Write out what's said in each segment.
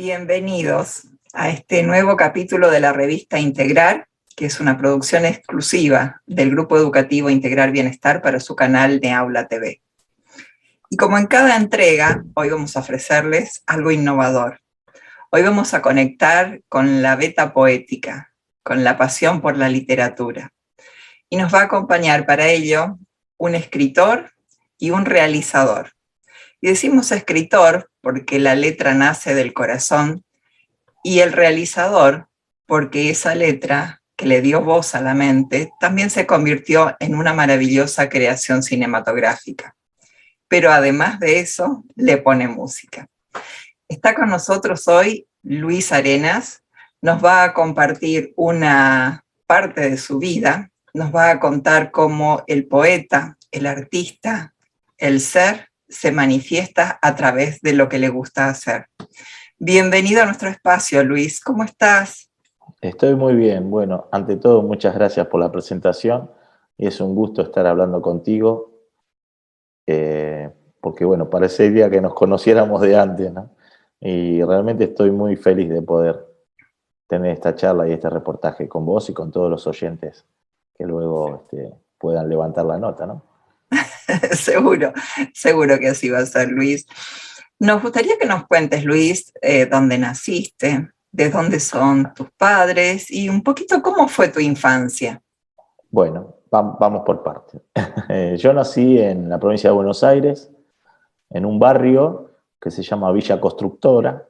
Bienvenidos a este nuevo capítulo de la revista Integrar, que es una producción exclusiva del Grupo Educativo Integrar Bienestar para su canal Neaula TV. Y como en cada entrega, hoy vamos a ofrecerles algo innovador. Hoy vamos a conectar con la beta poética, con la pasión por la literatura. Y nos va a acompañar para ello un escritor y un realizador. Y decimos escritor porque la letra nace del corazón y el realizador porque esa letra que le dio voz a la mente también se convirtió en una maravillosa creación cinematográfica. Pero además de eso, le pone música. Está con nosotros hoy Luis Arenas, nos va a compartir una parte de su vida, nos va a contar cómo el poeta, el artista, el ser se manifiesta a través de lo que le gusta hacer. Bienvenido a nuestro espacio, Luis. ¿Cómo estás? Estoy muy bien. Bueno, ante todo, muchas gracias por la presentación. Es un gusto estar hablando contigo, porque bueno, parecería que nos conociéramos de antes, ¿no? Y realmente estoy muy feliz de poder tener esta charla y este reportaje con vos y con todos los oyentes que luego puedan levantar la nota, ¿no? Seguro que así va a ser, Luis. Nos gustaría que nos cuentes, Luis, dónde naciste, de dónde son tus padres y un poquito cómo fue tu infancia. Bueno, vamos por partes. Yo nací en la provincia de Buenos Aires, en un barrio que se llama Villa Constructora,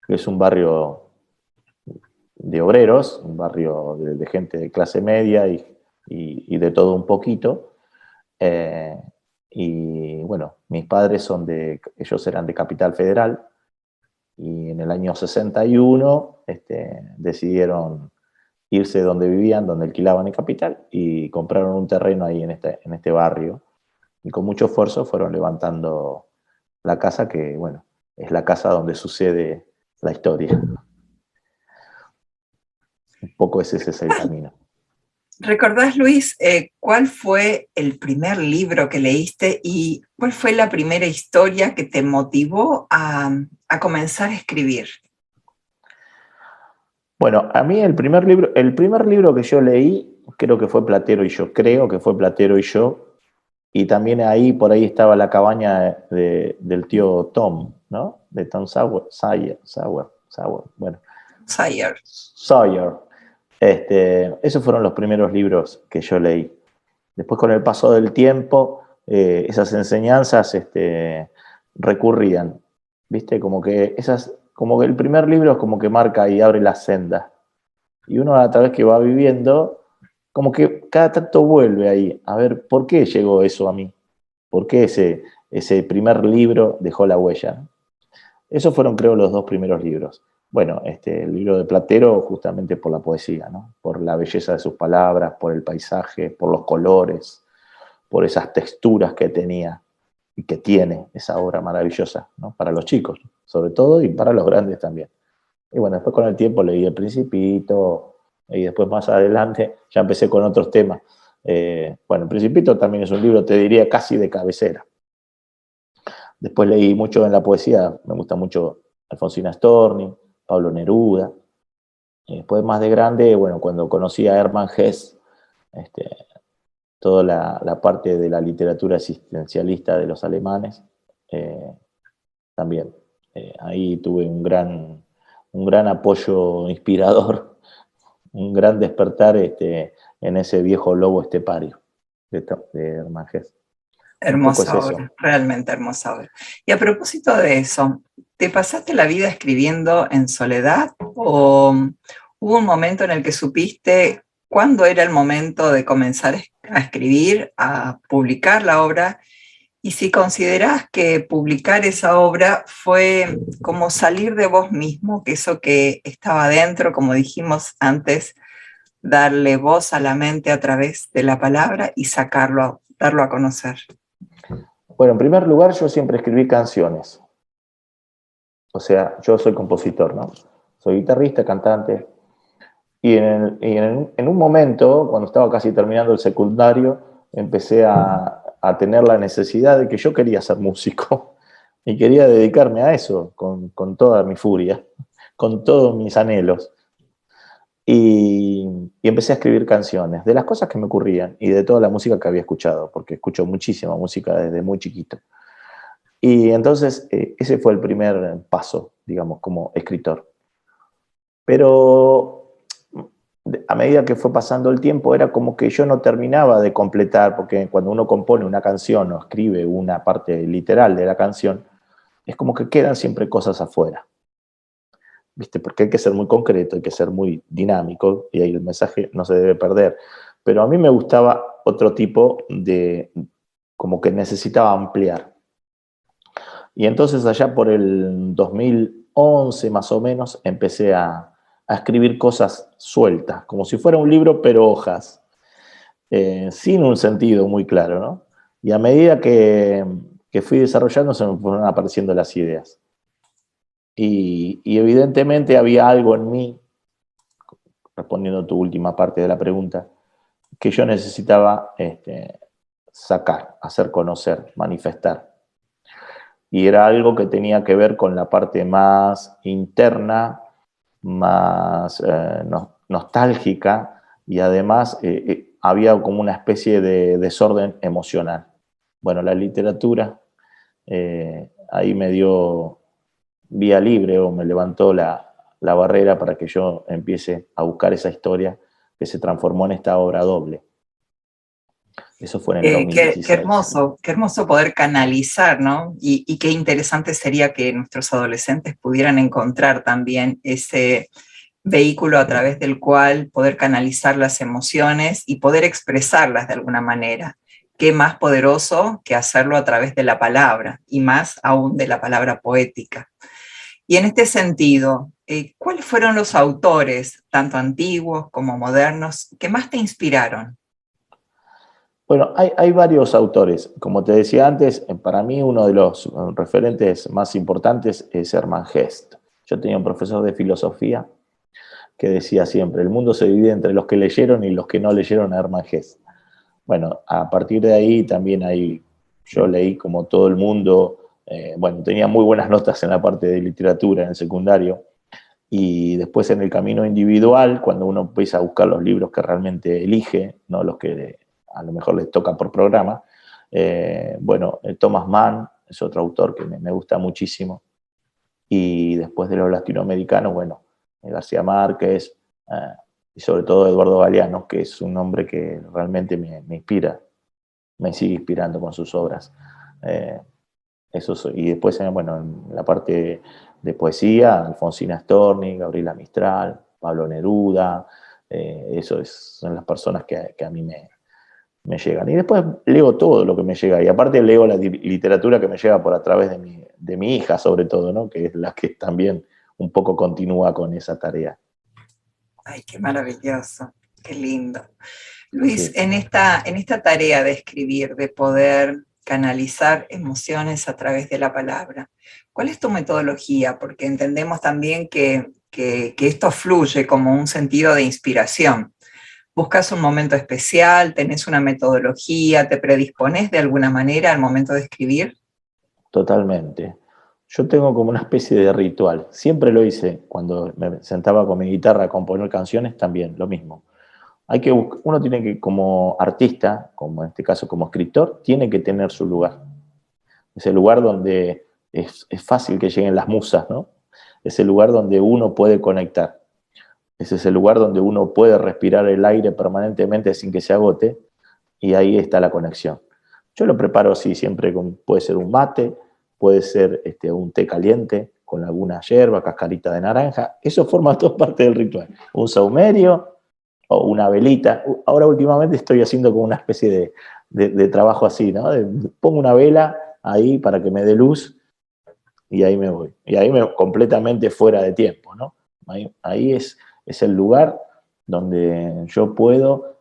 que es un barrio de obreros, un barrio de gente de clase media y de todo un poquito. Y bueno, mis padres ellos eran de Capital Federal, y en el año 61 decidieron irse de donde vivían, donde alquilaban en Capital, y compraron un terreno ahí en este barrio, y con mucho esfuerzo fueron levantando la casa que, bueno, es la casa donde sucede la historia. Un poco ese es el camino. ¿Recordás, Luis, cuál fue el primer libro que leíste y cuál fue la primera historia que te motivó a comenzar a escribir? Bueno, a mí el primer libro que yo leí, creo que fue Platero y yo, y también por ahí estaba La cabaña del tío Tom, ¿no? De Tom Sawyer, bueno. Sawyer. Esos fueron los primeros libros que yo leí. Después, con el paso del tiempo, esas enseñanzas recurrían, ¿viste? Como que el primer libro es como que marca y abre la senda. Y uno, a través que va viviendo, como que cada tanto vuelve ahí, a ver, ¿por qué llegó eso a mí? ¿Por qué ese primer libro dejó la huella, ¿no? Esos fueron, creo, los dos primeros libros. Bueno, el libro de Platero justamente por la poesía, ¿no? Por la belleza de sus palabras, por el paisaje, por los colores, por esas texturas que tenía y que tiene esa obra maravillosa, ¿no? Para los chicos, sobre todo, y para los grandes también. Y bueno, después con el tiempo leí El Principito, y después más adelante ya empecé con otros temas. Bueno, El Principito también es un libro, te diría, casi de cabecera. Después leí mucho en la poesía, me gusta mucho Alfonsina Storni, Pablo Neruda. Y después, más de grande, bueno, cuando conocí a Hermann Hesse, toda la parte de la literatura existencialista de los alemanes, también. Ahí tuve un gran apoyo inspirador, un gran despertar en ese viejo lobo estepario de Hermann Hesse. Hermosa obra, realmente hermosa obra. Y a propósito de eso, ¿te pasaste la vida escribiendo en soledad o hubo un momento en el que supiste cuándo era el momento de comenzar a escribir, a publicar la obra? Y si considerás que publicar esa obra fue como salir de vos mismo, que eso que estaba dentro, como dijimos antes, darle voz a la mente a través de la palabra y darlo a conocer. Bueno, en primer lugar, yo siempre escribí canciones. O sea, yo soy compositor, ¿no? Soy guitarrista, cantante. Y en un momento, cuando estaba casi terminando el secundario, empecé a tener la necesidad de que yo quería ser músico y quería dedicarme a eso con toda mi furia. con todos mis anhelos. Y empecé a escribir canciones de las cosas que me ocurrían y de toda la música que había escuchado, porque escucho muchísima música desde muy chiquito. Y entonces ese fue el primer paso, digamos, como escritor. Pero a medida que fue pasando el tiempo era como que yo no terminaba de completar, porque cuando uno compone una canción o escribe una parte literal de la canción, es como que quedan siempre cosas afuera. ¿Viste? Porque hay que ser muy concreto, hay que ser muy dinámico y ahí el mensaje no se debe perder. Pero a mí me gustaba otro tipo de, como que necesitaba ampliar. Y entonces allá por el 2011 más o menos empecé a escribir cosas sueltas, como si fuera un libro pero hojas, sin un sentido muy claro, ¿no? Y a medida que fui desarrollando se me fueron apareciendo las ideas. Y evidentemente había algo en mí, respondiendo a tu última parte de la pregunta, que yo necesitaba sacar, hacer conocer, manifestar. Y era algo que tenía que ver con la parte más interna, más nostálgica, y además había como una especie de desorden emocional. Bueno, la literatura ahí me dio vía libre o me levantó la barrera para que yo empiece a buscar esa historia que se transformó en esta obra doble. Eso fue en el 2016. Qué hermoso poder canalizar, ¿no? Y qué interesante sería que nuestros adolescentes pudieran encontrar también ese vehículo a través del cual poder canalizar las emociones y poder expresarlas de alguna manera. Qué más poderoso que hacerlo a través de la palabra, y más aún de la palabra poética. Y en este sentido, ¿cuáles fueron los autores, tanto antiguos como modernos, que más te inspiraron? Bueno, hay varios autores. Como te decía antes, para mí uno de los referentes más importantes es Hermann Hesse. Yo tenía un profesor de filosofía que decía siempre, el mundo se divide entre los que leyeron y los que no leyeron a Hermann Hesse. Bueno, a partir de ahí también yo leí como todo el mundo, bueno, tenía muy buenas notas en la parte de literatura en el secundario, y después en el camino individual, cuando uno empieza a buscar los libros que realmente elige, no los que a lo mejor les toca por programa, bueno, Thomas Mann es otro autor que me gusta muchísimo, y después de los latinoamericanos, bueno, García Márquez, y sobre todo Eduardo Galeano, que es un hombre que realmente me inspira, me sigue inspirando con sus obras. Y después, bueno, en la parte de poesía, Alfonsina Storni, Gabriela Mistral, Pablo Neruda, son las personas que a mí me llegan. Y después leo todo lo que me llega, y aparte leo la literatura que me llega por a través de mi hija, sobre todo, ¿no? Que es la que también un poco continúa con esa tarea. Ay, qué maravilloso, qué lindo. Luis, Sí. en esta tarea de escribir, de poder canalizar emociones a través de la palabra, ¿cuál es tu metodología? Porque entendemos también que esto fluye como un sentido de inspiración. ¿Buscas un momento especial? ¿Tenés una metodología? ¿Te predispones de alguna manera al momento de escribir? Totalmente. Yo tengo como una especie de ritual. Siempre lo hice cuando me sentaba con mi guitarra a componer canciones, también lo mismo. Uno tiene que, como artista, como en este caso como escritor, tiene que tener su lugar. Ese lugar donde es fácil que lleguen las musas, ¿no? Es el lugar donde uno puede conectar. Es ese lugar donde uno puede respirar el aire permanentemente sin que se agote, y ahí está la conexión. Yo lo preparo así, siempre puede ser un mate, puede ser un té caliente con alguna hierba, cascarita de naranja. Eso forma toda parte del ritual. Un saumerio o una velita. Ahora últimamente estoy haciendo como una especie de trabajo así, ¿no? Pongo una vela ahí para que me dé luz y ahí me voy. Y ahí completamente fuera de tiempo, ¿no? Ahí es el lugar donde yo puedo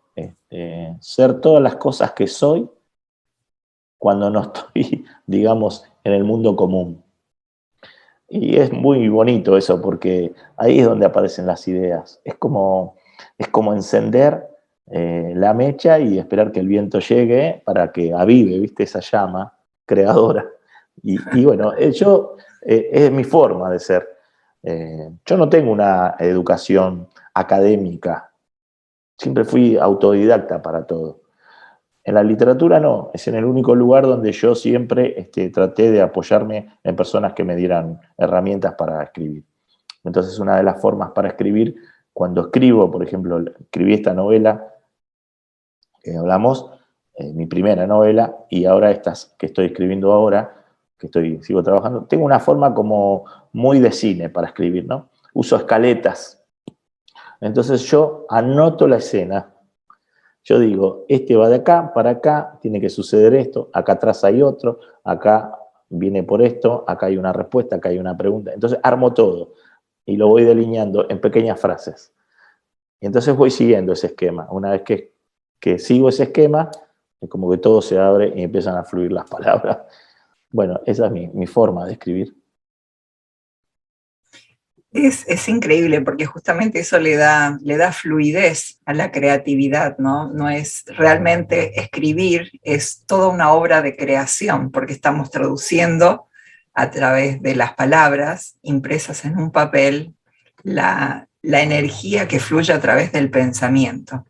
ser todas las cosas que soy cuando no estoy, digamos, en el mundo común. Y es muy bonito eso, porque ahí es donde aparecen las ideas. Es como encender la mecha y esperar que el viento llegue para que avive, ¿viste? Esa llama creadora. Y bueno, es mi forma de ser. Yo no tengo una educación académica, siempre fui autodidacta para todo. En la literatura no, es en el único lugar donde yo siempre traté de apoyarme en personas que me dieran herramientas para escribir. Entonces, una de las formas para escribir, cuando escribo, por ejemplo, escribí esta novela que hablamos, mi primera novela, y ahora estas que estoy escribiendo ahora, sigo trabajando, tengo una forma como muy de cine para escribir, ¿no? Uso escaletas. Entonces yo anoto la escena. Yo digo, este va de acá para acá, tiene que suceder esto, acá atrás hay otro, acá viene por esto, acá hay una respuesta, acá hay una pregunta. Entonces armo todo y lo voy delineando en pequeñas frases. Y entonces voy siguiendo ese esquema. Una vez que sigo ese esquema, es como que todo se abre y empiezan a fluir las palabras. Bueno, esa es mi forma de escribir. Es increíble porque justamente eso le da fluidez a la creatividad, ¿no? No es realmente escribir, es toda una obra de creación, porque estamos traduciendo a través de las palabras impresas en un papel la energía que fluye a través del pensamiento.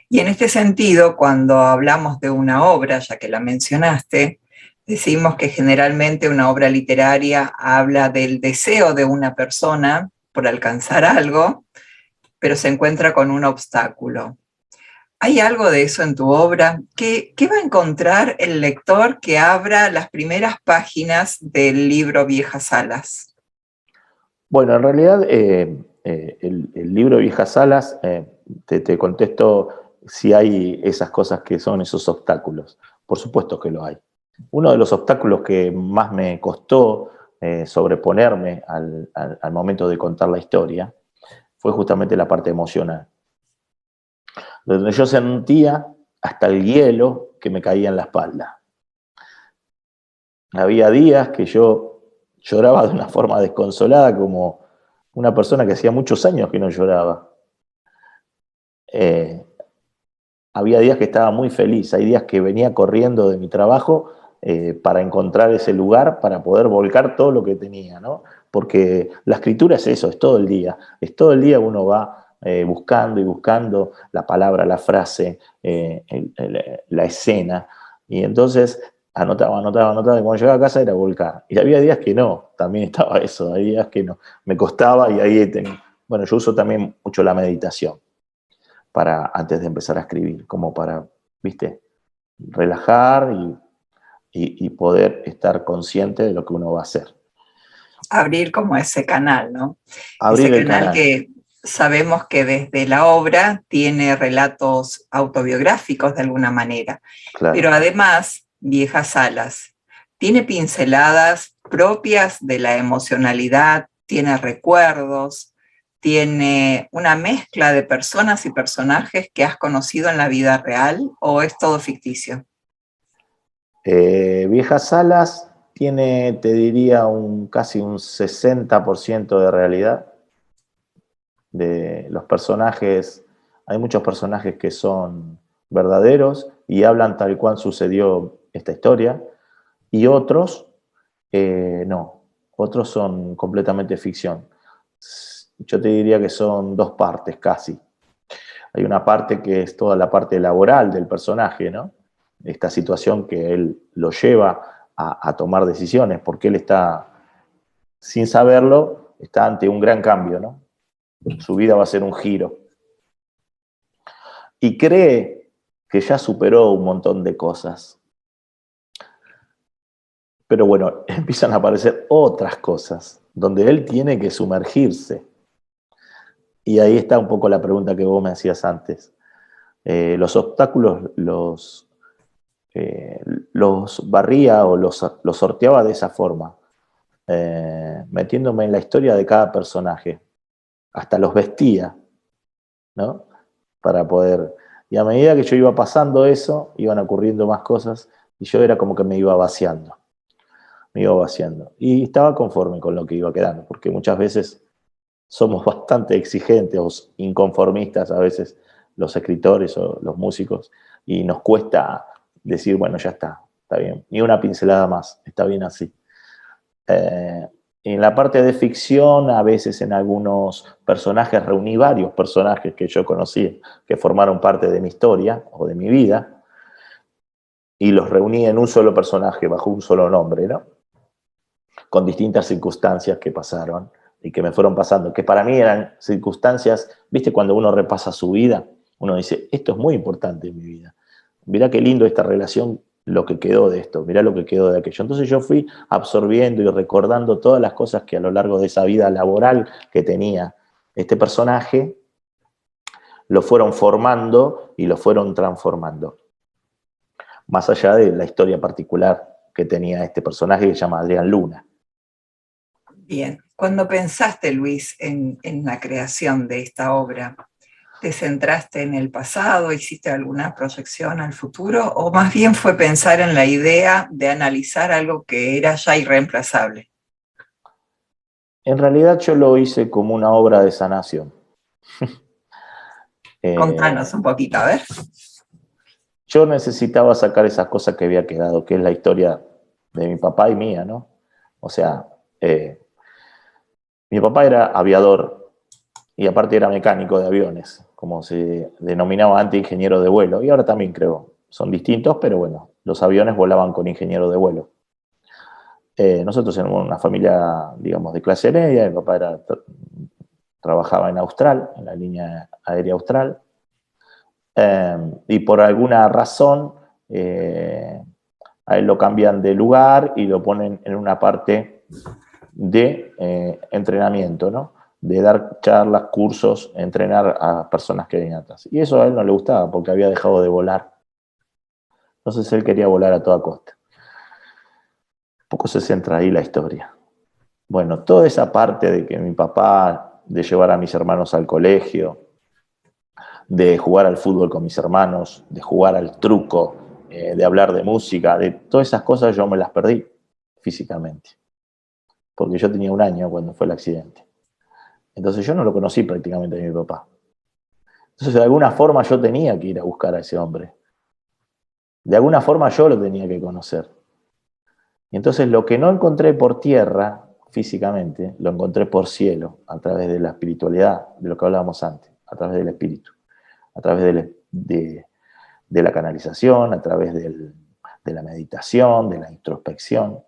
Y en este sentido, cuando hablamos de una obra, ya que la mencionaste, decimos que generalmente una obra literaria habla del deseo de una persona por alcanzar algo, pero se encuentra con un obstáculo. ¿Hay algo de eso en tu obra? ¿Qué va a encontrar el lector que abra las primeras páginas del libro Viejas Alas? Bueno, en realidad el libro Viejas Alas, te contesto si hay esas cosas que son esos obstáculos. Por supuesto que lo hay. Uno de los obstáculos que más me costó sobreponerme al momento de contar la historia fue justamente la parte emocional. Donde yo sentía hasta el hielo que me caía en la espalda. Había días que yo lloraba de una forma desconsolada, como una persona que hacía muchos años que no lloraba. Había días que estaba muy feliz, hay días que venía corriendo de mi trabajo para encontrar ese lugar, para poder volcar todo lo que tenía, ¿no? Porque la escritura es eso, es todo el día uno va buscando y buscando la palabra, la frase, la escena, y entonces anotaba, y cuando llegaba a casa era volcar. Y había días que no, también estaba eso, había días que no, me costaba y ahí bueno, yo uso también mucho la meditación antes de empezar a escribir, como para, viste, relajar y poder estar consciente de lo que uno va a hacer. Abrir como ese canal, ¿no? Abrir Ese el canal canal. que sabemos que desde la obra tiene relatos autobiográficos de alguna manera, pero Claro. además, Viejas Alas, tiene pinceladas propias de la emocionalidad, tiene recuerdos, tiene una mezcla de personas y personajes que has conocido en la vida real, ¿o es todo ficticio? Viejas Alas tiene, te diría, casi un 60% de realidad. De los personajes, hay muchos personajes que son verdaderos y hablan tal cual sucedió esta historia, y otros no, otros son completamente ficción. Yo te diría que son dos partes casi. Hay una parte que es toda la parte laboral del personaje, ¿no? Esta situación que él lo lleva a tomar decisiones, porque él está, sin saberlo, está ante un gran cambio, ¿no? Su vida va a ser un giro. Y cree que ya superó un montón de cosas. Pero bueno, empiezan a aparecer otras cosas, donde él tiene que sumergirse. Y ahí está un poco la pregunta que vos me hacías antes. Los obstáculos los barría o los sorteaba de esa forma, metiéndome en la historia de cada personaje. Hasta los vestía, ¿no? Para poder... Y a medida que yo iba pasando eso, iban ocurriendo más cosas y yo era como que me iba vaciando. Me iba vaciando. Y estaba conforme con lo que iba quedando, porque muchas veces somos bastante exigentes o inconformistas a veces los escritores o los músicos y nos cuesta decir, bueno, ya está bien. Ni una pincelada más, está bien así. En la parte de ficción, a veces en algunos personajes, reuní varios personajes que yo conocí, que formaron parte de mi historia o de mi vida, y los reuní en un solo personaje, bajo un solo nombre, ¿no? Con distintas circunstancias que pasaron y que me fueron pasando, que para mí eran circunstancias, viste, cuando uno repasa su vida, uno dice, esto es muy importante en mi vida. Mirá qué lindo esta relación, lo que quedó de esto, mirá lo que quedó de aquello. Entonces yo fui absorbiendo y recordando todas las cosas que a lo largo de esa vida laboral que tenía este personaje, lo fueron formando y lo fueron transformando. Más allá de la historia particular que tenía este personaje que se llama Adrián Luna. Bien, cuando pensaste, Luis, en la creación de esta obra, ¿te centraste en el pasado? ¿Hiciste alguna proyección al futuro? ¿O más bien fue pensar en la idea de analizar algo que era ya irreemplazable? En realidad yo lo hice como una obra de sanación. Contanos un poquito, a ver. Yo necesitaba sacar esas cosas que había quedado, que es la historia de mi papá y mía, ¿no? O sea, mi papá era aviador y aparte era mecánico de aviones, como se denominaba antes ingeniero de vuelo, y ahora también creo, son distintos, pero bueno, los aviones volaban con ingeniero de vuelo. Nosotros éramos una familia, digamos, de clase media, mi papá trabajaba en Austral, en la línea aérea Austral, y por alguna razón a él lo cambian de lugar y lo ponen en una parte de entrenamiento, ¿no? De dar charlas, cursos, entrenar a personas que venían atrás. Y eso a él no le gustaba porque había dejado de volar. Entonces él quería volar a toda costa. Un poco se centra ahí la historia. Bueno, toda esa parte de que mi papá, de llevar a mis hermanos al colegio, de jugar al fútbol con mis hermanos, de jugar al truco, de hablar de música, de todas esas cosas yo me las perdí físicamente. Porque yo tenía 1 año cuando fue el accidente. Entonces yo no lo conocí prácticamente a mi papá. Entonces de alguna forma yo tenía que ir a buscar a ese hombre. De alguna forma yo lo tenía que conocer. Y entonces lo que no encontré por tierra físicamente, lo encontré por cielo, a través de la espiritualidad, de lo que hablábamos antes, a través del espíritu, a través de la canalización, a través de la meditación, de la introspección.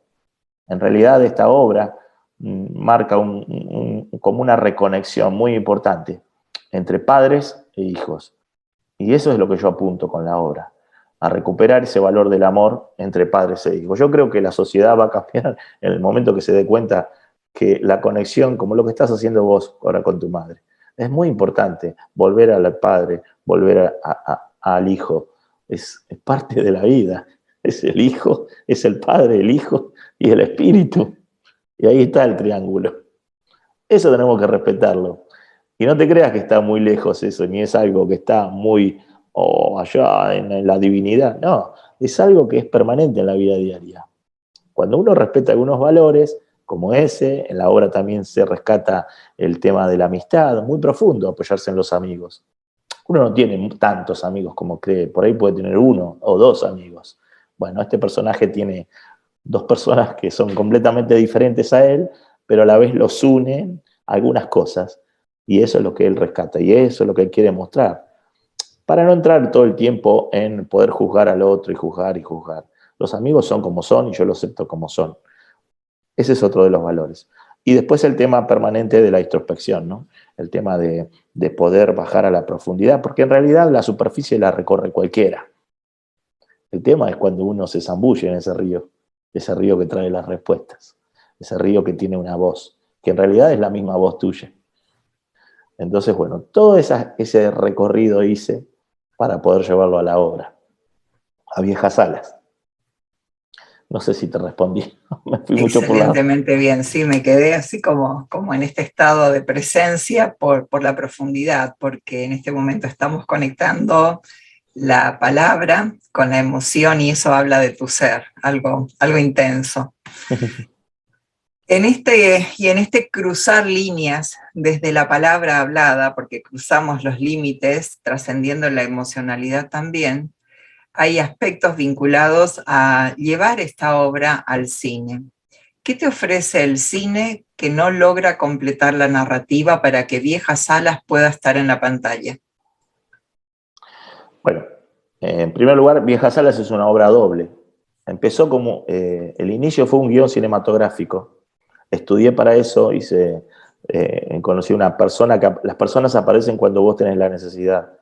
En realidad esta obra marca como una reconexión muy importante entre padres e hijos. Y eso es lo que yo apunto con la obra, a recuperar ese valor del amor entre padres e hijos. Yo creo que la sociedad va a cambiar en el momento que se dé cuenta que la conexión, como lo que estás haciendo vos ahora con tu madre, es muy importante. Volver al padre, volver al hijo, es parte de la vida. Es el hijo, es el padre, el hijo y el espíritu. Y ahí está el triángulo. Eso tenemos que respetarlo. Y no te creas que está muy lejos eso, ni es algo que está muy allá en la divinidad. No, es algo que es permanente en la vida diaria. Cuando uno respeta algunos valores, como ese, en la obra también se rescata el tema de la amistad, muy profundo, apoyarse en los amigos. Uno no tiene tantos amigos como cree, por ahí puede tener 1 o 2 amigos. Bueno, este personaje tiene 2 personas que son completamente diferentes a él, pero a la vez los unen algunas cosas. Y eso es lo que él rescata, y eso es lo que él quiere mostrar. Para no entrar todo el tiempo en poder juzgar al otro y juzgar y juzgar. Los amigos son como son y yo los acepto como son. Ese es otro de los valores. Y después el tema permanente de la introspección, ¿no? El tema de poder bajar a la profundidad, porque en realidad la superficie la recorre cualquiera. El tema es cuando uno se zambulle en ese río que trae las respuestas, ese río que tiene una voz, que en realidad es la misma voz tuya. Entonces, bueno, todo ese recorrido hice para poder llevarlo a la obra, a viejas alas. No sé si te respondí, me fui mucho por la... Excelentemente bien, sí, me quedé así como en este estado de presencia por la profundidad, porque en este momento estamos conectando la palabra con la emoción y eso habla de tu ser, algo intenso. En este cruzar líneas desde la palabra hablada, porque cruzamos los límites, trascendiendo la emocionalidad también, hay aspectos vinculados a llevar esta obra al cine. ¿qué te ofrece el cine que no logra completar la narrativa para que Viejas Salas pueda estar en la pantalla? Bueno, en primer lugar, Viejas Salas es una obra doble. Empezó como, el inicio fue un guión cinematográfico. Estudié para eso, conocí una persona las personas aparecen cuando vos tenés la necesidad.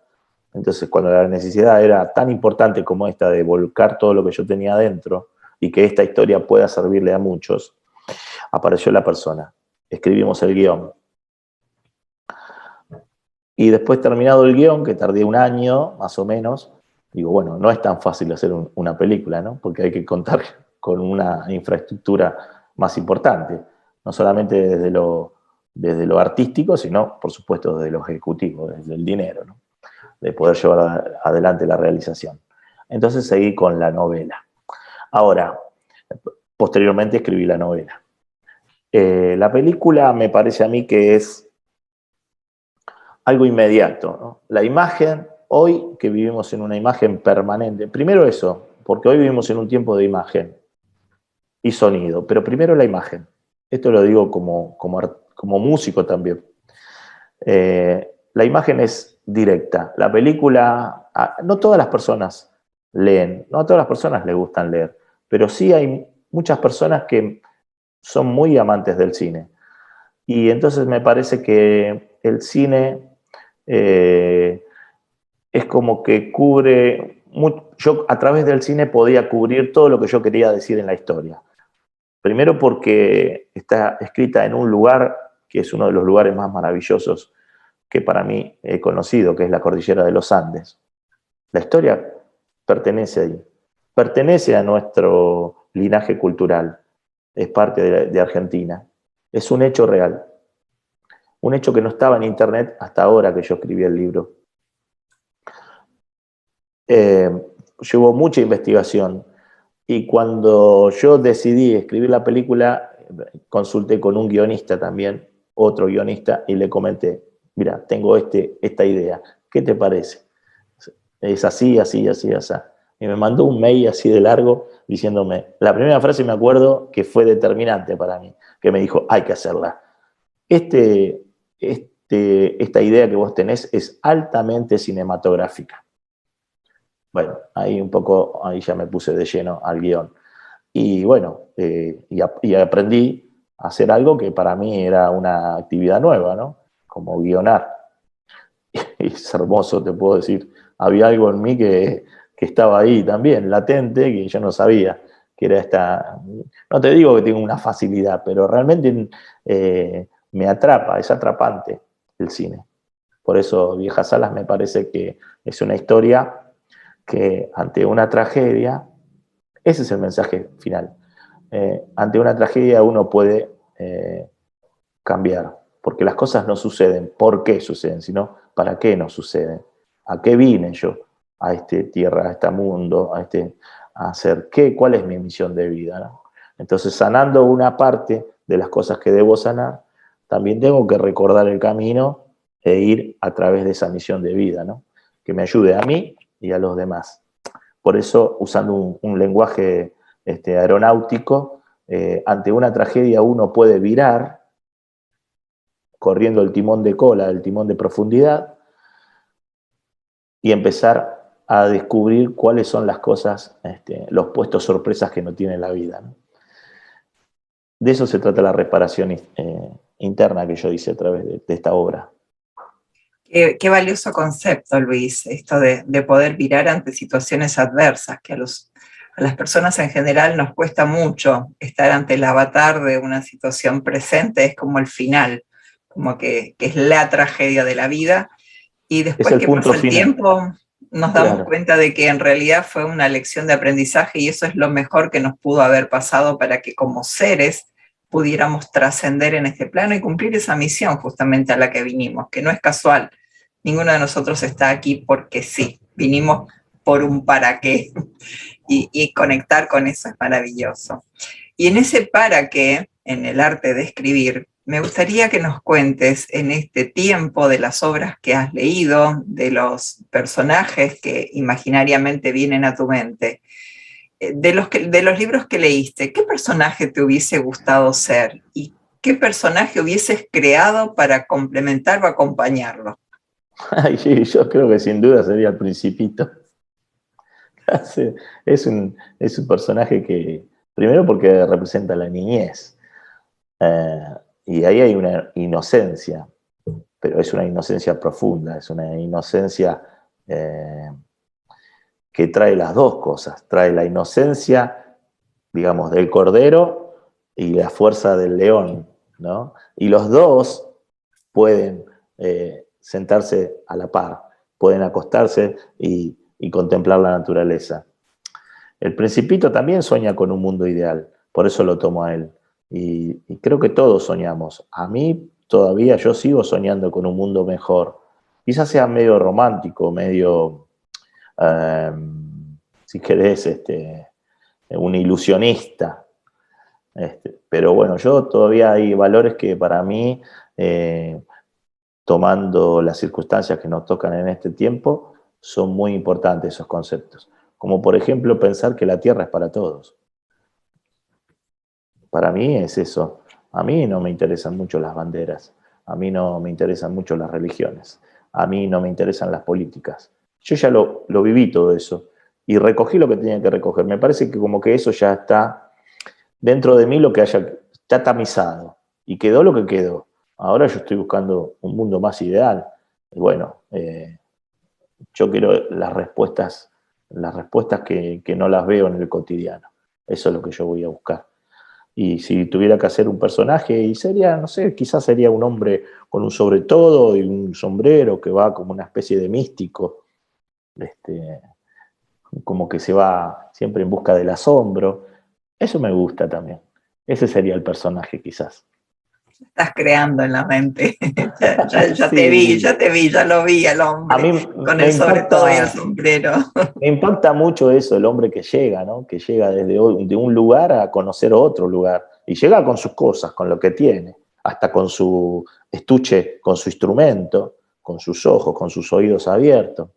Entonces, cuando la necesidad era tan importante como esta de volcar todo lo que yo tenía adentro y que esta historia pueda servirle a muchos, apareció la persona. Escribimos el guión. Y después, terminado el guión, que tardé un año, más o menos, digo, bueno, no es tan fácil hacer una película, ¿no? Porque hay que contar con una infraestructura más importante, no solamente desde lo artístico, sino, por supuesto, desde lo ejecutivo, desde el dinero, ¿no? De poder llevar adelante la realización. Entonces seguí con la novela. Ahora, posteriormente escribí la novela. La película me parece a mí que es algo inmediato, ¿no? La imagen, hoy que vivimos en una imagen permanente, primero eso, porque hoy vivimos en un tiempo de imagen y sonido, pero primero la imagen. Esto lo digo como músico también. La imagen es directa. La película, no todas las personas leen, no a todas las personas les gustan leer, pero sí hay muchas personas que son muy amantes del cine. Y entonces me parece que el cine es como que cubre, yo a través del cine podía cubrir todo lo que yo quería decir en la historia. Primero porque está escrita en un lugar que es uno de los lugares más maravillosos que para mí he conocido, que es la cordillera de los Andes. La historia pertenece ahí, pertenece a nuestro linaje cultural, es parte de Argentina, es un hecho real, un hecho que no estaba en internet hasta ahora que yo escribí el libro. Llevó mucha investigación y cuando yo decidí escribir la película, consulté con un guionista también, otro guionista, y le comenté, mira, tengo esta idea, ¿qué te parece? Es así, así, así, así. Y me mandó un mail así de largo diciéndome, la primera frase me acuerdo que fue determinante para mí, que me dijo, hay que hacerla. Esta idea que vos tenés es altamente cinematográfica. Bueno, ahí ya me puse de lleno al guión. Y bueno, y aprendí a hacer algo que para mí era una actividad nueva, ¿no? Como guionar. Y es hermoso, te puedo decir. Había algo en mí que estaba ahí también, latente, que yo no sabía, que era esta... No te digo que tengo una facilidad, pero realmente me atrapa, es atrapante el cine. Por eso Viejas Salas me parece que es una historia que ante una tragedia, ese es el mensaje final, ante una tragedia uno puede cambiar, porque las cosas no suceden por qué suceden, sino para qué no suceden. ¿A qué vine yo a esta tierra, a este mundo, a hacer qué? ¿Cuál es mi misión de vida? ¿No? Entonces, sanando una parte de las cosas que debo sanar, también tengo que recordar el camino e ir a través de esa misión de vida, ¿no? Que me ayude a mí y a los demás. Por eso, usando un lenguaje aeronáutico, ante una tragedia uno puede virar, corriendo el timón de cola, el timón de profundidad, y empezar a descubrir cuáles son las cosas, los puestos sorpresas que no tiene la vida, ¿no? De eso se trata la reparación interna que yo hice a través de esta obra. Qué valioso concepto, Luis, esto de poder virar ante situaciones adversas, que a las personas en general nos cuesta mucho estar ante el avatar de una situación presente, es como el final, como que es la tragedia de la vida, y después que pasa el tiempo nos damos cuenta de que en realidad fue una lección de aprendizaje y eso es lo mejor que nos pudo haber pasado para que como seres pudiéramos trascender en este plano y cumplir esa misión justamente a la que vinimos, que no es casual. Ninguno de nosotros está aquí porque sí, vinimos por un para qué y conectar con eso es maravilloso. Y en ese para qué, en el arte de escribir, me gustaría que nos cuentes en este tiempo de las obras que has leído, de los personajes que imaginariamente vienen a tu mente, de los libros que leíste, ¿qué personaje te hubiese gustado ser? ¿Y qué personaje hubieses creado para complementar o acompañarlo? Ay, sí, yo creo que sin duda sería el Principito. Es un personaje que, primero porque representa la niñez, eh, y ahí hay una inocencia, pero es una inocencia profunda, es una inocencia eh, que trae las dos cosas, trae la inocencia, digamos, del cordero y la fuerza del león, ¿no? Y los dos pueden sentarse a la par, pueden acostarse y contemplar la naturaleza. El Principito también sueña con un mundo ideal, por eso lo tomo a él. Y creo que todos soñamos. A mí todavía yo sigo soñando con un mundo mejor. Quizás sea medio romántico, medio, eh, si querés, un ilusionista. Pero bueno, yo todavía hay valores que para mí, tomando las circunstancias que nos tocan en este tiempo, son muy importantes esos conceptos. Como por ejemplo pensar que la Tierra es para todos. Para mí es eso. A mí no me interesan mucho las banderas, a mí no me interesan mucho las religiones, a mí no me interesan las políticas. Yo ya lo viví todo eso y recogí lo que tenía que recoger. Me parece que como que eso ya está dentro de mí, lo que haya, está tamizado y quedó lo que quedó. Ahora yo estoy buscando un mundo más ideal. Y bueno, yo quiero las respuestas que no las veo en el cotidiano. Eso es lo que yo voy a buscar. Y si tuviera que hacer un personaje, y sería, no sé, quizás sería un hombre con un sobretodo y un sombrero que va como una especie de místico, como que se va siempre en busca del asombro. Eso me gusta también. Ese sería el personaje, quizás. Estás creando en la mente. Ya Sí. te vi, ya lo vi al A hombre mí con me el sobre todo y el impacta, sombrero. me impacta mucho eso, el hombre que llega, ¿no? Que llega de un lugar a conocer otro lugar. Y llega con sus cosas, con lo que tiene, hasta con su estuche, con su instrumento, con sus ojos, con sus oídos abiertos,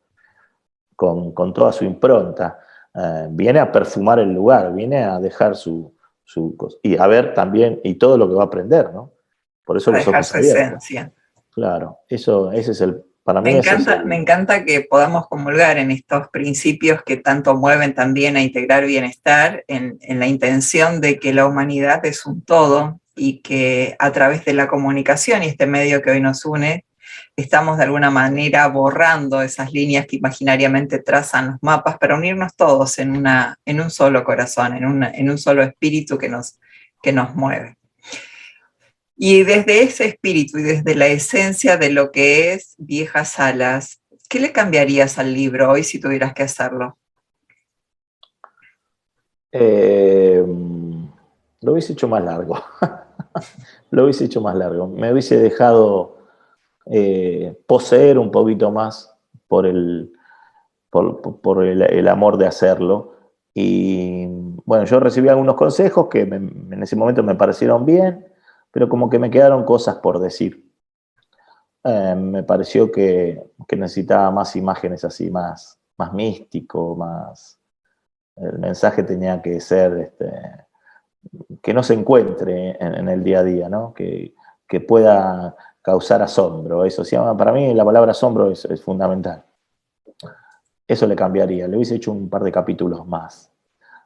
con toda su impronta. Viene a perfumar el lugar, viene a dejar su cosa. Y a ver también, y todo lo que va a aprender, ¿no? Por eso A los dejar ojos su abiertos. esencia. Claro, ese es para mí ese es Me el... encanta que podamos comulgar en estos principios que tanto mueven también a integrar bienestar, en la intención de que la humanidad es un todo y que a través de la comunicación y este medio que hoy nos une, estamos de alguna manera borrando esas líneas que imaginariamente trazan los mapas para unirnos todos en un solo corazón, en un solo espíritu que nos mueve. Y desde ese espíritu y desde la esencia de lo que es Viejas Alas, ¿qué le cambiarías al libro hoy si tuvieras que hacerlo? Eh, lo hubiese hecho más largo. Lo hubiese hecho más largo. Me hubiese dejado poseer un poquito más por el amor de hacerlo. Y bueno, yo recibí algunos consejos que en ese momento me parecieron bien, pero como que me quedaron cosas por decir. Me pareció que necesitaba más imágenes así, más místico, más... El mensaje tenía que ser que no se encuentre en el día a día, ¿no? Que pueda causar asombro. Eso sí, para mí la palabra asombro es fundamental. Eso le cambiaría, le hubiese hecho un par de capítulos más.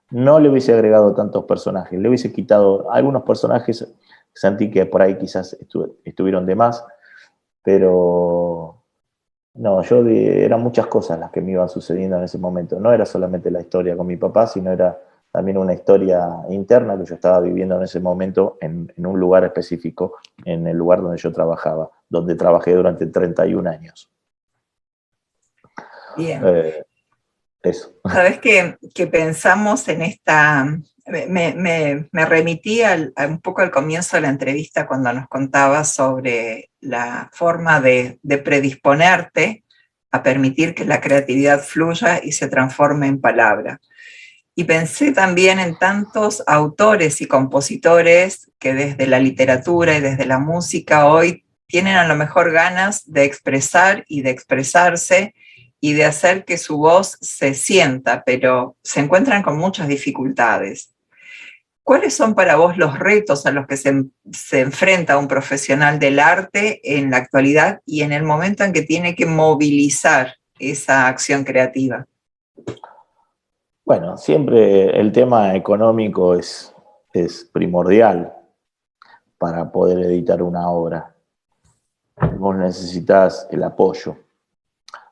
No le hubiese agregado tantos personajes, le hubiese quitado algunos personajes, sentí que por ahí quizás estuvieron de más, pero no, eran muchas cosas las que me iban sucediendo en ese momento. No era solamente la historia con mi papá, sino era también una historia interna que yo estaba viviendo en ese momento en un lugar específico, en el lugar donde yo trabajaba, donde trabajé durante 31 años. Bien. Eso. Sabes que pensamos en esta, me remití a un poco al comienzo de la entrevista cuando nos contabas sobre la forma de predisponerte a permitir que la creatividad fluya y se transforme en palabra. Y pensé también en tantos autores y compositores que desde la literatura y desde la música hoy tienen a lo mejor ganas de expresar y de expresarse y de hacer que su voz se sienta, pero se encuentran con muchas dificultades. ¿Cuáles son para vos los retos a los que se enfrenta un profesional del arte en la actualidad y en el momento en que tiene que movilizar esa acción creativa? Bueno, siempre el tema económico es primordial para poder editar una obra. Vos necesitas el apoyo.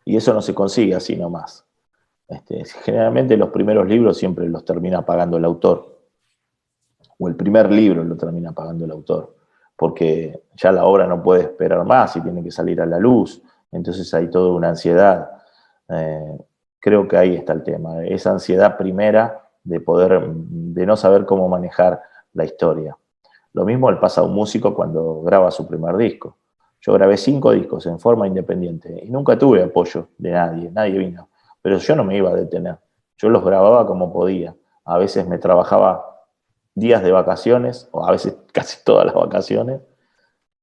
Y eso no se consigue así nomás. Generalmente los primeros libros siempre los termina pagando el autor. O el primer libro lo termina pagando el autor. Porque ya la obra no puede esperar más y tiene que salir a la luz. Entonces hay toda una ansiedad. Creo que ahí está el tema. Esa ansiedad primera de no saber cómo manejar la historia. Lo mismo le pasa a un músico cuando graba su primer disco. Yo grabé 5 discos en forma independiente y nunca tuve apoyo de nadie vino. Pero yo no me iba a detener. Yo los grababa como podía. A veces me trabajaba días de vacaciones, o a veces casi todas las vacaciones,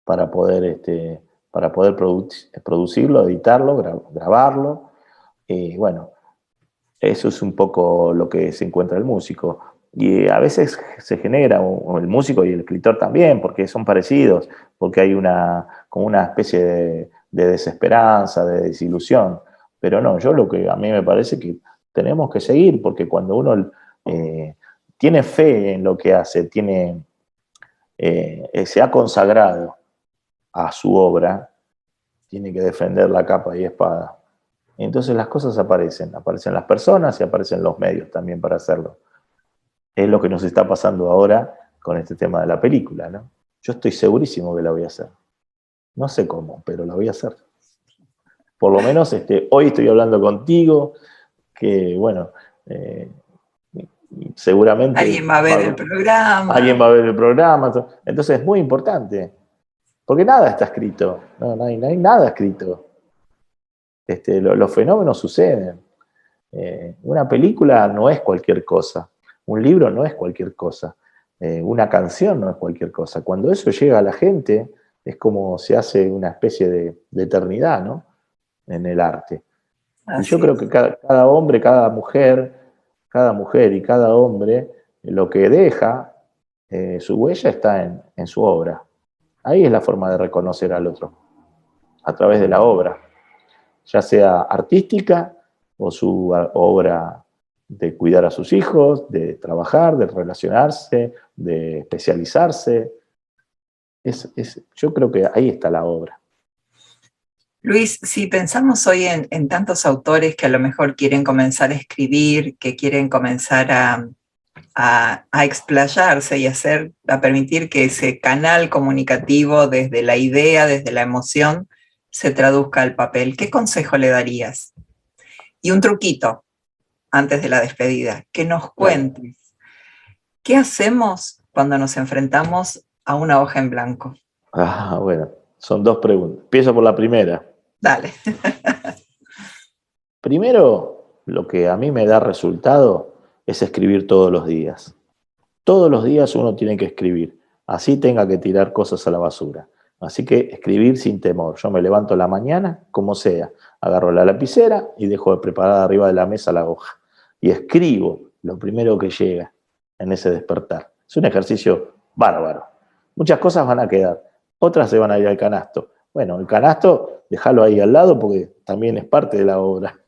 para poder producirlo, editarlo, grabarlo. Bueno, eso es un poco lo que se encuentra el músico. Y a veces se genera, el músico y el escritor también, porque son parecidos, porque hay como una especie de desesperanza, de desilusión. Pero no, lo que a mí me parece que tenemos que seguir, porque cuando uno tiene fe en lo que hace, se ha consagrado a su obra, tiene que defender la capa y espada. Y entonces las cosas aparecen las personas y aparecen los medios también para hacerlo. Es lo que nos está pasando ahora con este tema de la película, ¿no? Yo estoy segurísimo que la voy a hacer. No sé cómo, pero la voy a hacer. Por lo menos hoy estoy hablando contigo, que bueno, seguramente Alguien va a ver el programa. Alguien va a ver el programa. Entonces es muy importante, porque nada está escrito. No hay nada escrito. Los fenómenos suceden. Una película no es cualquier cosa. Un libro no es cualquier cosa. Una canción no es cualquier cosa. Cuando eso llega a la gente, es como se hace una especie de eternidad, ¿no? En el arte. Y yo creo que cada hombre, cada mujer y cada hombre, lo que deja, su huella está en su obra. Ahí es la forma de reconocer al otro, a través de la obra, ya sea artística o su obra de cuidar a sus hijos, de trabajar, de relacionarse, de especializarse. Yo creo que ahí está la obra. Luis, si pensamos hoy en tantos autores que a lo mejor quieren comenzar a escribir, que quieren comenzar a explayarse y a permitir que ese canal comunicativo desde la idea, desde la emoción, se traduzca al papel, ¿qué consejo le darías? Y un truquito antes de la despedida, que nos cuentes. ¿Qué hacemos cuando nos enfrentamos a una hoja en blanco? Bueno, son 2 preguntas. Empiezo por la primera. Dale. Primero, lo que a mí me da resultado es escribir todos los días. Todos los días uno tiene que escribir, así tenga que tirar cosas a la basura. Así que escribir sin temor. Yo me levanto a la mañana, como sea, agarro la lapicera y dejo de preparar arriba de la mesa la hoja. Y escribo lo primero que llega en ese despertar. Es un ejercicio bárbaro. Muchas cosas van a quedar, otras se van a ir al canasto. Bueno, el canasto, déjalo ahí al lado porque también es parte de la obra.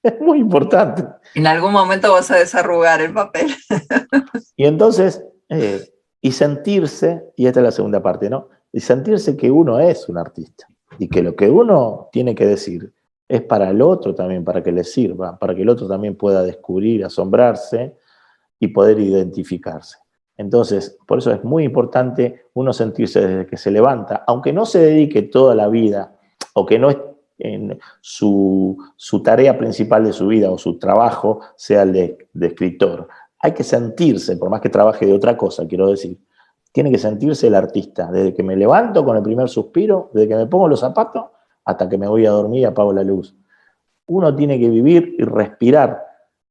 Es muy importante. En algún momento vas a desarrugar el papel. Y entonces, y sentirse, y esta es la segunda parte, ¿no? Y sentirse que uno es un artista y que lo que uno tiene que decir es para el otro también, para que le sirva, para que el otro también pueda descubrir, asombrarse y poder identificarse. Entonces, por eso es muy importante uno sentirse desde que se levanta, aunque no se dedique toda la vida, o que no es en su tarea principal de su vida o su trabajo sea el de escritor. Hay que sentirse, por más que trabaje de otra cosa, quiero decir, tiene que sentirse el artista, desde que me levanto con el primer suspiro, desde que me pongo los zapatos, hasta que me voy a dormir y apago la luz. Uno tiene que vivir y respirar,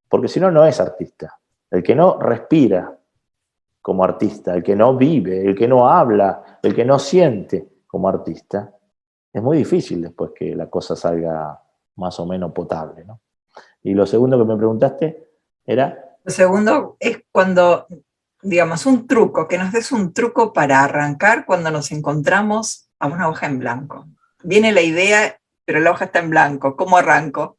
porque si no, no es artista. El que no respira como artista, el que no vive, el que no habla, el que no siente como artista, es muy difícil después que la cosa salga más o menos potable, ¿no? Y lo segundo que me preguntaste era... Lo segundo es cuando, digamos, un truco, que nos des un truco para arrancar cuando nos encontramos a una hoja en blanco. Viene la idea, pero la hoja está en blanco. ¿Cómo arranco?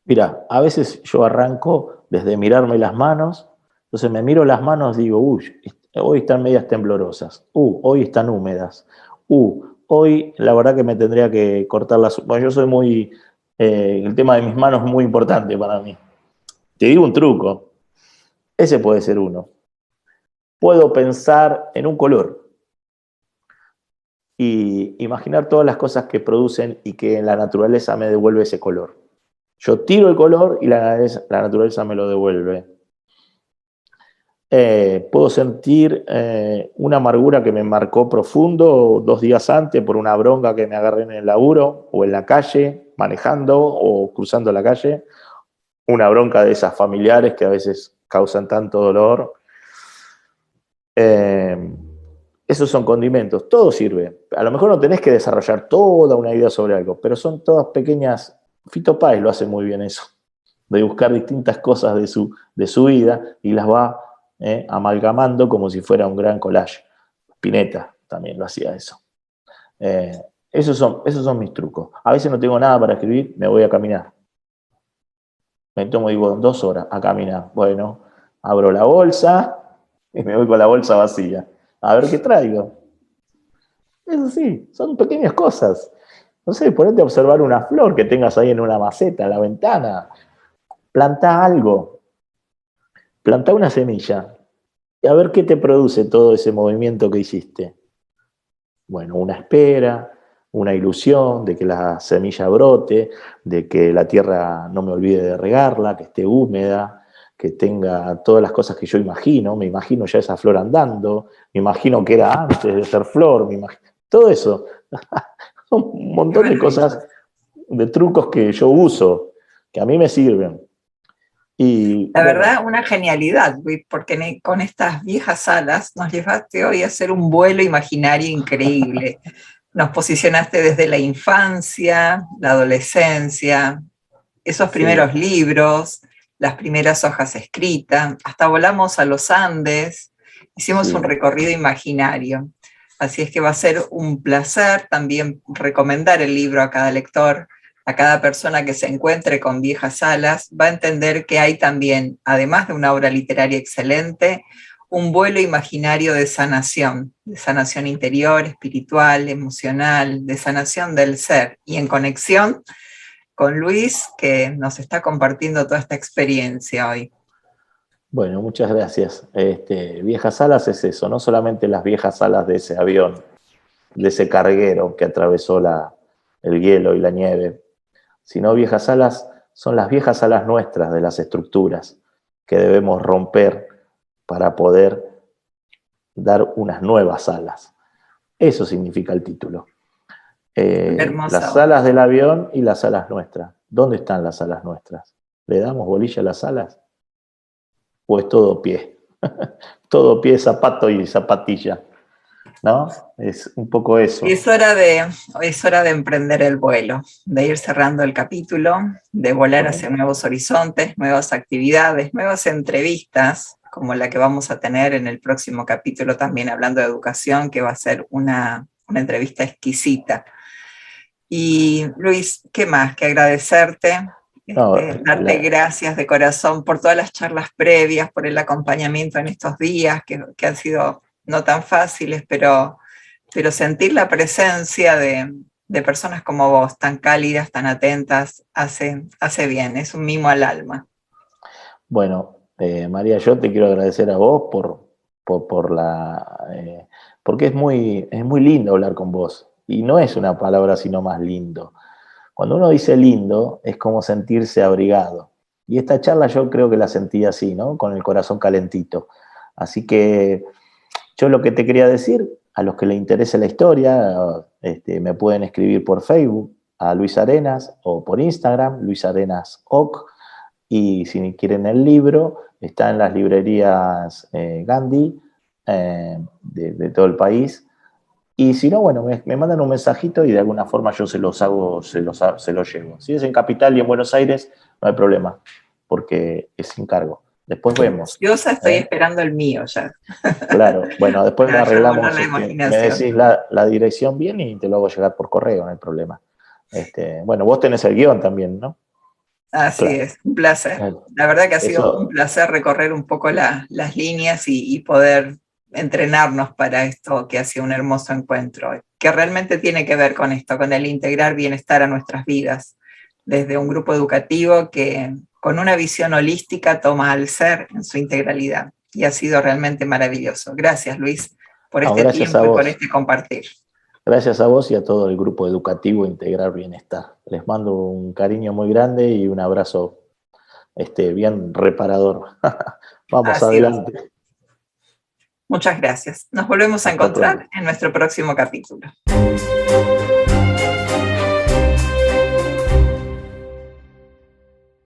Mira, a veces yo arranco desde mirarme las manos, entonces me miro las manos y digo, uy, hoy están medias temblorosas, hoy están húmedas, hoy la verdad que me tendría que cortar las... Bueno, yo soy muy... el tema de mis manos es muy importante para mí. Te digo un truco, ese puede ser uno. Puedo pensar en un color y imaginar todas las cosas que producen y que en la naturaleza me devuelve ese color. Yo tiro el color y la naturaleza me lo devuelve. Puedo sentir una amargura que me marcó profundo 2 días antes por una bronca que me agarré en el laburo o en la calle, manejando o cruzando la calle. Una bronca de esas familiares que a veces causan tanto dolor. Esos son condimentos, todo sirve. A lo mejor no tenés que desarrollar toda una idea sobre algo, pero son todas pequeñas... Fito Páez lo hace muy bien eso, de buscar distintas cosas de su vida y las va amalgamando como si fuera un gran collage. Spinetta también lo hacía eso. Esos son mis trucos. A veces no tengo nada para escribir, me voy a caminar. Me tomo, digo, 2 horas a caminar. Bueno, abro la bolsa y me voy con la bolsa vacía. A ver qué traigo. Eso sí, son pequeñas cosas. No sé, ponete a observar una flor que tengas ahí en una maceta, en la ventana. Plantá algo. Plantá una semilla. Y a ver qué te produce todo ese movimiento que hiciste. Bueno, una espera, una ilusión de que la semilla brote, de que la tierra no me olvide de regarla, que esté húmeda, que tenga todas las cosas que yo imagino. Me imagino ya esa flor andando, me imagino que era antes de ser flor, todo eso. Son un montón de cosas, de trucos que yo uso, que a mí me sirven. Y, La bueno, verdad, una genialidad, Luis, porque con estas viejas alas nos llevaste hoy a hacer un vuelo imaginario increíble. Nos posicionaste desde la infancia, la adolescencia, esos primeros sí, libros, las primeras hojas escritas, hasta volamos a los Andes, hicimos un sí. recorrido imaginario. Así es que va a ser un placer también recomendar el libro a cada lector, a cada persona que se encuentre con viejas alas, va a entender que hay también, además de una obra literaria excelente, un vuelo imaginario de sanación interior, espiritual, emocional, de sanación del ser y en conexión con Luis, que nos está compartiendo toda esta experiencia hoy. Bueno, muchas gracias. Viejas alas es eso, no solamente las viejas alas de ese avión, de ese carguero que atravesó el hielo y la nieve, sino viejas alas son las viejas alas nuestras de las estructuras que debemos romper para poder dar unas nuevas alas. Eso significa el título. Hermosa Las obra. alas del avión y las alas nuestras. ¿Dónde están las alas nuestras? ¿Le damos bolilla a las alas? ¿O es todo pie? Todo pie, zapato y zapatilla, ¿no? Es un poco eso. Es hora de emprender el vuelo, de ir cerrando el capítulo, de volar hacia Bueno, nuevos horizontes, nuevas actividades, nuevas entrevistas, como la que vamos a tener en el próximo capítulo también hablando de educación, que va a ser una entrevista exquisita. Y Luis, ¿qué más que agradecerte? no, Darte gracias de corazón por todas las charlas previas, por el acompañamiento en estos días que han sido no tan fáciles, pero sentir la presencia de personas como vos, tan cálidas, tan atentas, hace bien, es un mimo al alma. bueno, María, yo te quiero agradecer a vos porque es muy lindo hablar con vos. Y no es una palabra sino más lindo. Cuando uno dice lindo, es como sentirse abrigado. Y esta charla yo creo que la sentí así, ¿no? Con el corazón calentito. Así que yo lo que te quería decir, a los que les interese la historia, me pueden escribir por Facebook a Luis Arenas o por Instagram, Luis Arenas Oc. Y si quieren el libro, está en las librerías Gandhi de todo el país. Y si no, bueno, me mandan un mensajito y de alguna forma yo se los llevo. Si es en Capital y en Buenos Aires, no hay problema, porque es sin cargo. Después vemos. Yo ya estoy esperando el mío ya. Claro, bueno, después me Para ya volar arreglamos, la me imaginación. decís la dirección bien y te lo hago llegar por correo, no hay problema. Bueno, vos tenés el guión también, ¿no? Así Claro. es, un placer. La verdad que ha sido un Eso, placer recorrer un poco las líneas y poder entrenarnos para esto que ha sido un hermoso encuentro, que realmente tiene que ver con esto, con el integrar bienestar a nuestras vidas, desde un grupo educativo que con una visión holística toma al ser en su integralidad. Y ha sido realmente maravilloso. Gracias, Luis, por este gracias a tiempo y por vos. este compartir. Gracias a vos y a todo el grupo educativo Integrar Bienestar. Les mando un cariño muy grande y un abrazo bien reparador. Vamos Así es. adelante. Muchas gracias. Nos volvemos a Hasta encontrar pronto. en nuestro próximo capítulo.